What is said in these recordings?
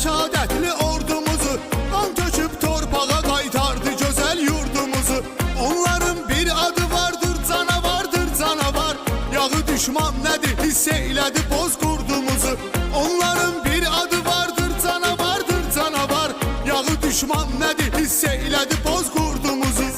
rəşadətli ordumuzu, qan töküb torpağa qaytardı gözəl yurdumuzu. Onların bir adı vardır, canavardır canavar. Yağı düşman nədir, hiss eylədi bozqurdumuzu. Onların bir adı vardır, canavardır canavar. Yağı düşman nədir, hiss eylədi bozqurdumuzu.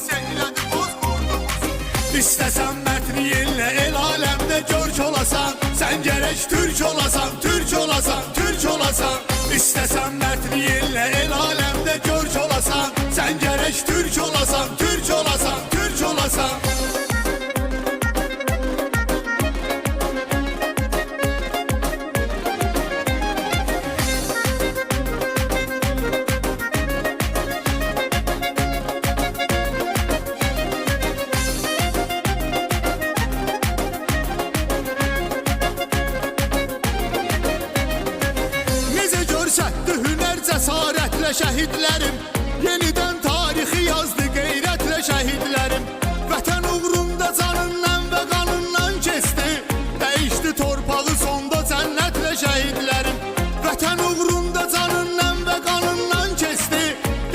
İstəsən mətniyinlə el aləmdə görk olasan, sən gərək türk olasan, türk olasan, türk olasan. İstəsən mətniyinlə el aləmdə görk olasan, sən gərək türk olasan, türk olasan, türk olasan. Cəsarətlə şəhidlərim, yenidən tarixi yazdı qeyrətlə şəhidlərim. Vətən uğrunda canından və qanından keçdi, dəyişdi torpağı sonda cənnətlə şəhidlərim. Vətən uğrunda canından və qanından keçdi,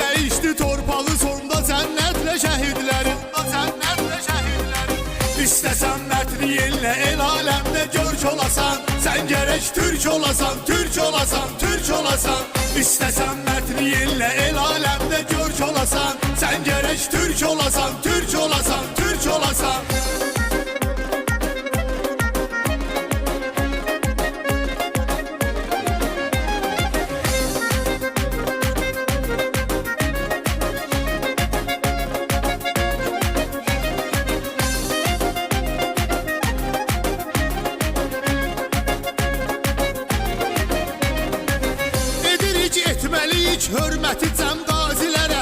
dəyişdi torpağı sonda cənnətlə şəhidlərim. İstəsən mətniyinlə el aləmdə görk olasan, sən gərək türk olasan, türk olasan, türk olasan. İstəsən mətniyinlə el aləmdə görk olasan, sən gərək türk olasan, türk olasan, türk olasan. Etməliyik hörməti cəm qazilərə,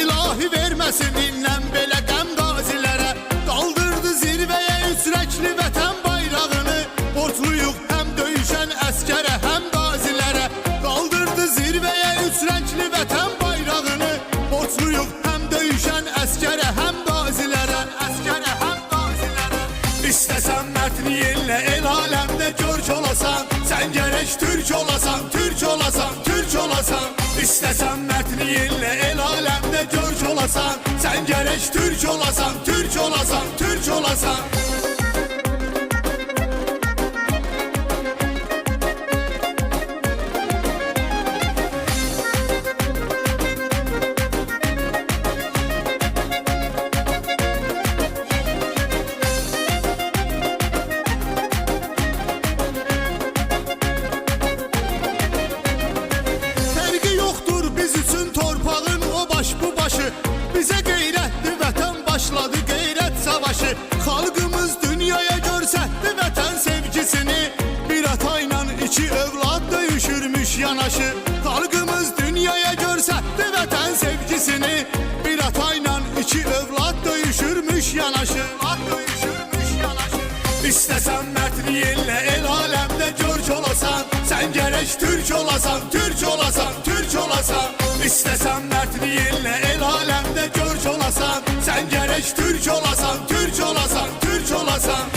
ilahi verməsin innən belə qəm qazilərə. Qaldırdı zirvəyə üsrəkli vətən bayrağını, borcluyuq həm döyüşən əskərə, həm qazilərə. Qaldırdı zirvəyə üsrəkli vətən bayrağını, borcluyuq həm döyüşən əskərə, həm qazilərə, əskərə, həm qazilərə. İstəsən mətniyinlə el aləmdə görk olasan, sən gərək türk olasan, türk olasan, türk olasan. İstəsən mətniyinlə el aləmdə görk olasan, sən gərək türk olasan, türk olasan, türk olasan. Bizə qeyrətli vətən başladı qeyrət savaşı. Xalqımız dünyaya görsətdi vətən sevgisini, bir atayla iki övlad döyüşürmüş yanaşı. Xalqımız dünyaya görsətdi vətən sevgisini, bir atayla iki övlad döyüşürmüş yanaşı. İstəsən mətniyinlə el aləmdə görk olasan, sən gərək türk olasan, türk olasan, türk olasan. İstəsən mətniyinlə el aləmdə görk olasan, sən gərək türk olasan, türk olasan, türk olasan.